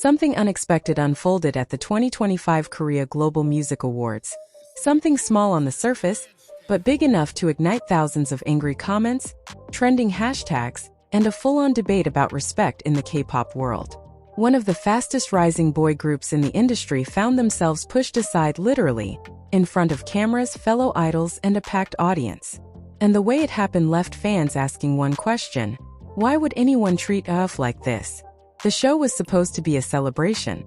Something unexpected unfolded at the 2025 Korea Global Music Awards. Something small on the surface, but big enough to ignite thousands of angry comments, trending hashtags, and a full-on debate about respect in the K-pop world. One of the fastest-rising boy groups in the industry found themselves pushed aside literally, in front of cameras, fellow idols, and a packed audience. And the way it happened left fans asking one question: why would anyone treat AHOF like this? The show was supposed to be a celebration,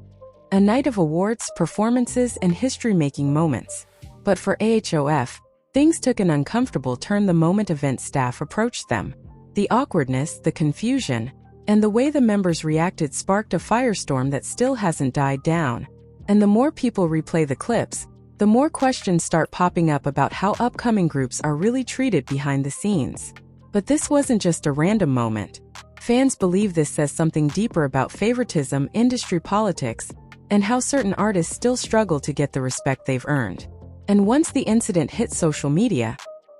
a night of awards, performances, and history-making moments. But for AHOF, things took an uncomfortable turn the moment event staff approached them. The awkwardness, the confusion, and the way the members reacted sparked a firestorm that still hasn't died down. And the more people replay the clips, the more questions start popping up about how upcoming groups are really treated behind the scenes. But this wasn't just a random moment. Fans believe this says something deeper about favoritism, industry politics, and how certain artists still struggle to get the respect they've earned. And once the incident hit social media,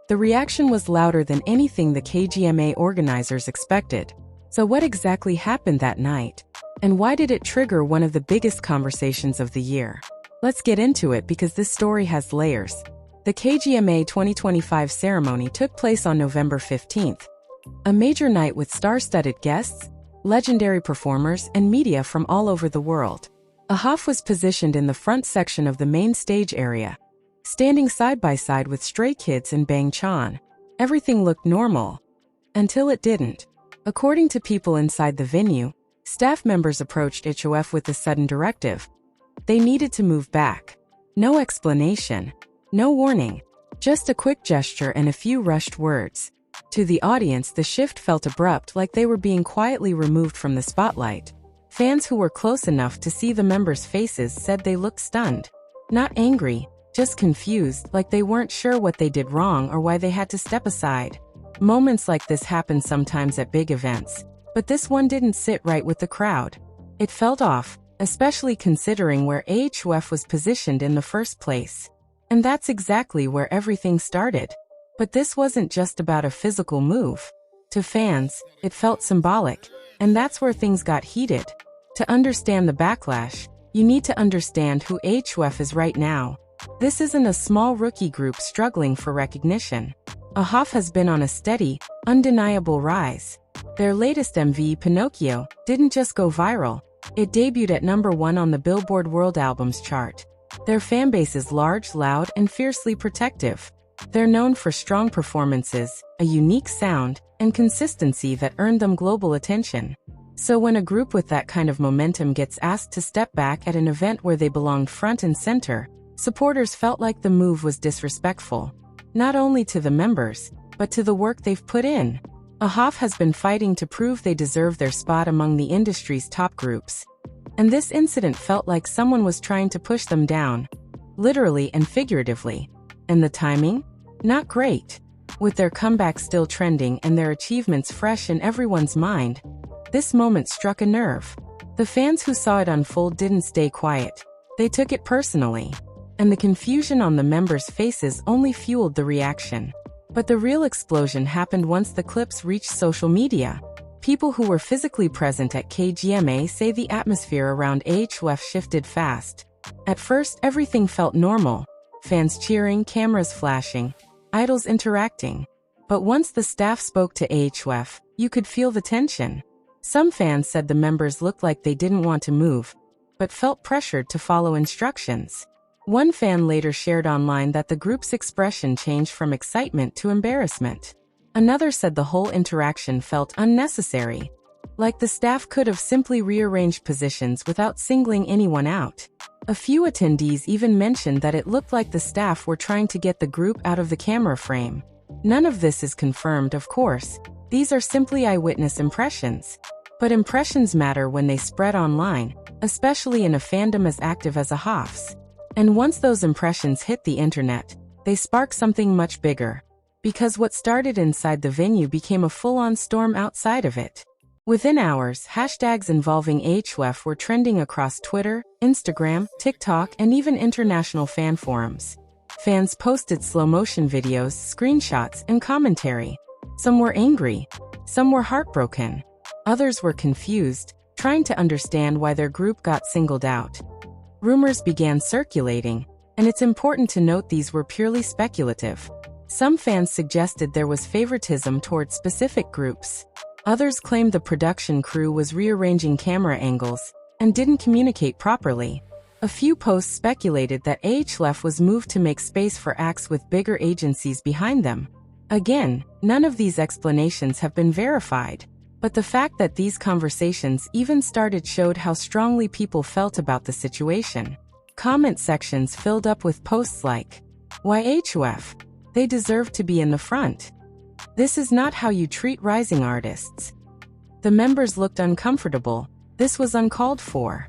the reaction was louder than anything the KGMA organizers expected. So what exactly happened that night? And why did it trigger one of the biggest conversations of the year? Let's get into it because this story has layers. The KGMA 2025 ceremony took place on November 15th. A major night with star-studded guests, legendary performers, and media from all over the world. AHOF was positioned in the front section of the main stage area, standing side by side with Stray Kids and Bang Chan. Everything looked normal. Until it didn't. According to people inside the venue, staff members approached AHOF with a sudden directive. They needed to move back. No explanation. No warning. Just a quick gesture and a few rushed words. To the audience, the shift felt abrupt, like they were being quietly removed from the spotlight. Fans who were close enough to see the members' faces said they looked stunned. Not angry, just confused, like they weren't sure what they did wrong or why they had to step aside. Moments like this happen sometimes at big events, but this one didn't sit right with the crowd. It felt off, especially considering where AHOF was positioned in the first place. And that's exactly where everything started. But this wasn't just about a physical move. To fans, it felt symbolic, and that's where things got heated. To understand the backlash, you need to understand who AHOF is right now. This isn't a small rookie group struggling for recognition. AHOF has been on a steady, undeniable rise. Their latest MV, Pinocchio, didn't just go viral. It debuted at #1 on the Billboard World Albums chart. Their fanbase is large, loud, and fiercely protective. They're known for strong performances, a unique sound, and consistency that earned them global attention. So when a group with that kind of momentum gets asked to step back at an event where they belonged front and center, supporters felt like the move was disrespectful. Not only to the members, but to the work they've put in. AHOF has been fighting to prove they deserve their spot among the industry's top groups. And this incident felt like someone was trying to push them down, literally and figuratively. And the timing? Not great. With their comeback still trending and their achievements fresh in everyone's mind, this moment struck a nerve. The fans who saw it unfold didn't stay quiet. They took it personally. And the confusion on the members' faces only fueled the reaction. But the real explosion happened once the clips reached social media. People who were physically present at KGMA say the atmosphere around AHOF shifted fast. At first, everything felt normal. Fans cheering, cameras flashing, idols interacting. But once the staff spoke to AHOF, you could feel the tension. Some fans said the members looked like they didn't want to move, but felt pressured to follow instructions. One fan later shared online that the group's expression changed from excitement to embarrassment. Another said the whole interaction felt unnecessary, like the staff could have simply rearranged positions without singling anyone out. A few attendees even mentioned that it looked like the staff were trying to get the group out of the camera frame. None of this is confirmed, of course. These are simply eyewitness impressions. But impressions matter when they spread online, especially in a fandom as active as AHOF's. And once those impressions hit the internet, they spark something much bigger. Because what started inside the venue became a full-on storm outside of it. Within hours, hashtags involving AHOF were trending across Twitter, Instagram, TikTok, and even international fan forums. Fans posted slow-motion videos, screenshots, and commentary. Some were angry. Some were heartbroken. Others were confused, trying to understand why their group got singled out. Rumors began circulating, and it's important to note these were purely speculative. Some fans suggested there was favoritism towards specific groups. Others claimed the production crew was rearranging camera angles and didn't communicate properly. A few posts speculated that AHOF was moved to make space for acts with bigger agencies behind them. Again, none of these explanations have been verified, but the fact that these conversations even started showed how strongly people felt about the situation. Comment sections filled up with posts like, "Why AHOF? They deserve to be in the front. This is not how you treat rising artists." The members looked uncomfortable. This was uncalled for.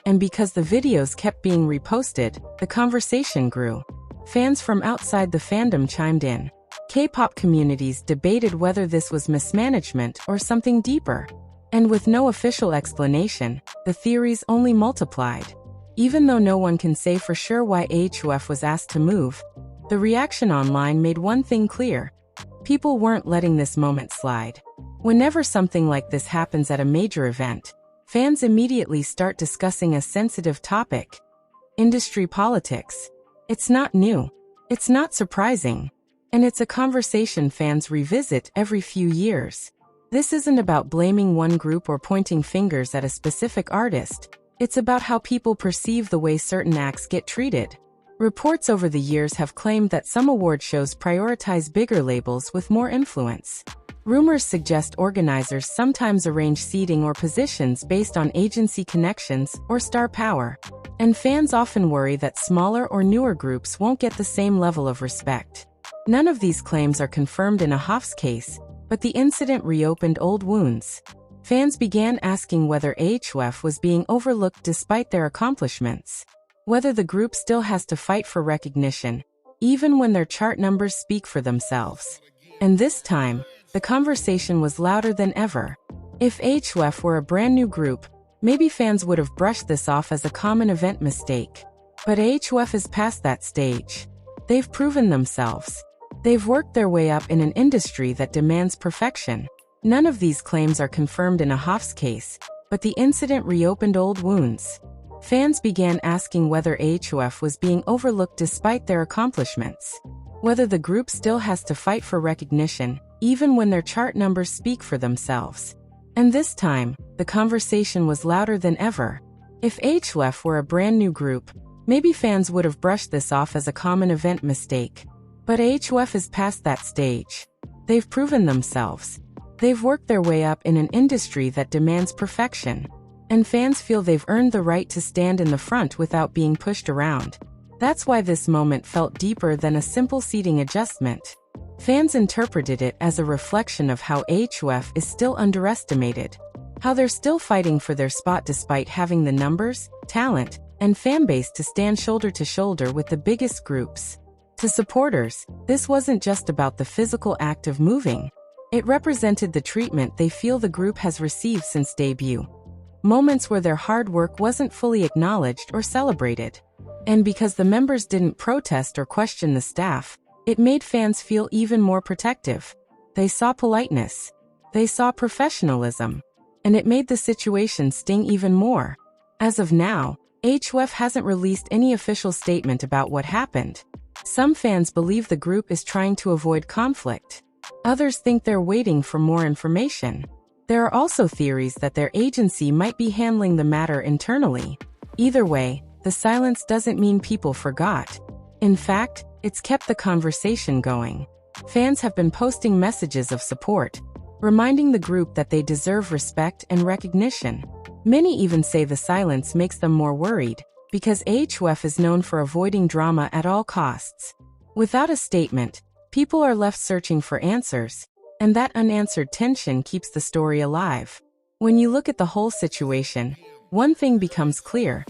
And because the videos kept being reposted, the conversation grew. Fans from outside the fandom chimed in. K-pop communities debated whether this was mismanagement or something deeper. And with no official explanation, the theories only multiplied. Even though no one can say for sure why AHOF was asked to move, the reaction online made one thing clear. People weren't letting this moment slide. Whenever something like this happens at a major event, fans immediately start discussing a sensitive topic: industry politics. It's not new. It's not surprising. And it's a conversation fans revisit every few years. This isn't about blaming one group or pointing fingers at a specific artist. It's about how people perceive the way certain acts get treated. Reports over the years have claimed that some award shows prioritize bigger labels with more influence. Rumors suggest organizers sometimes arrange seating or positions based on agency connections or star power, and fans often worry that smaller or newer groups won't get the same level of respect. None of these claims are confirmed in AHOF's case, but the incident reopened old wounds. Fans began asking whether AHOF was being overlooked despite their accomplishments, whether the group still has to fight for recognition, even when their chart numbers speak for themselves. And this time, the conversation was louder than ever. If AHOF were a brand new group, maybe fans would have brushed this off as a common event mistake. But AHOF is past that stage. They've proven themselves. They've worked their way up in an industry that demands perfection. None of these claims are confirmed in AHOF's case, but the incident reopened old wounds. Fans began asking whether AHOF was being overlooked despite their accomplishments, whether the group still has to fight for recognition, even when their chart numbers speak for themselves. And this time, the conversation was louder than ever. If AHOF were a brand new group, maybe fans would have brushed this off as a common event mistake. But AHOF is past that stage. They've proven themselves. They've worked their way up in an industry that demands perfection. And fans feel they've earned the right to stand in the front without being pushed around. That's why this moment felt deeper than a simple seating adjustment. Fans interpreted it as a reflection of how AHOF is still underestimated, how they're still fighting for their spot despite having the numbers, talent, and fanbase to stand shoulder to shoulder with the biggest groups. To supporters, this wasn't just about the physical act of moving. It represented the treatment they feel the group has received since debut. Moments where their hard work wasn't fully acknowledged or celebrated. And because the members didn't protest or question the staff, it made fans feel even more protective. They saw politeness. They saw professionalism. And it made the situation sting even more. As of now, AHOF hasn't released any official statement about what happened. Some fans believe the group is trying to avoid conflict. Others think they're waiting for more information. There are also theories that their agency might be handling the matter internally. Either way, the silence doesn't mean people forgot. In fact, it's kept the conversation going. Fans have been posting messages of support, reminding the group that they deserve respect and recognition. Many even say the silence makes them more worried, because AHOF is known for avoiding drama at all costs. Without a statement, people are left searching for answers, and that unanswered tension keeps the story alive. When you look at the whole situation, one thing becomes clear.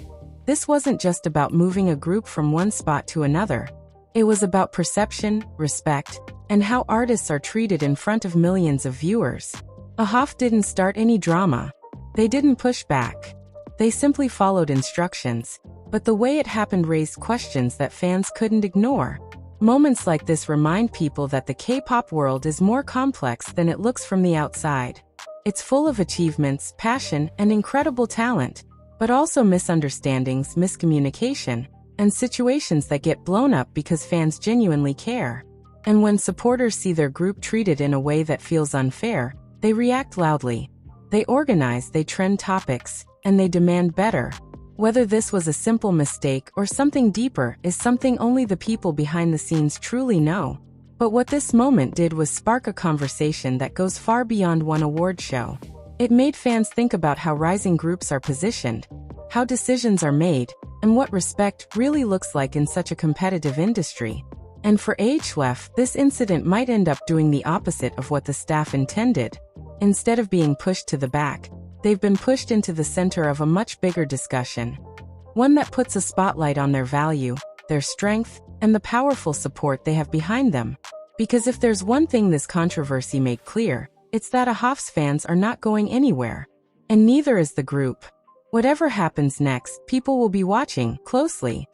This wasn't just about moving a group from one spot to another. It was about perception, respect, and how artists are treated in front of millions of viewers. AHOF didn't start any drama. They didn't push back. They simply followed instructions, but the way it happened raised questions that fans couldn't ignore. Moments like this remind people that the K-pop world is more complex than it looks from the outside. It's full of achievements, passion, and incredible talent, but also misunderstandings, miscommunication, and situations that get blown up because fans genuinely care. And when supporters see their group treated in a way that feels unfair, they react loudly. They organize, they trend topics, and they demand better. Whether this was a simple mistake or something deeper is something only the people behind the scenes truly know. But what this moment did was spark a conversation that goes far beyond one award show. It made fans think about how rising groups are positioned, how decisions are made, and what respect really looks like in such a competitive industry. And for AHOF, this incident might end up doing the opposite of what the staff intended. Instead of being pushed to the back, they've been pushed into the center of a much bigger discussion. One that puts a spotlight on their value, their strength, and the powerful support they have behind them. Because if there's one thing this controversy made clear, it's that AHOF's fans are not going anywhere. And neither is the group. Whatever happens next, people will be watching closely.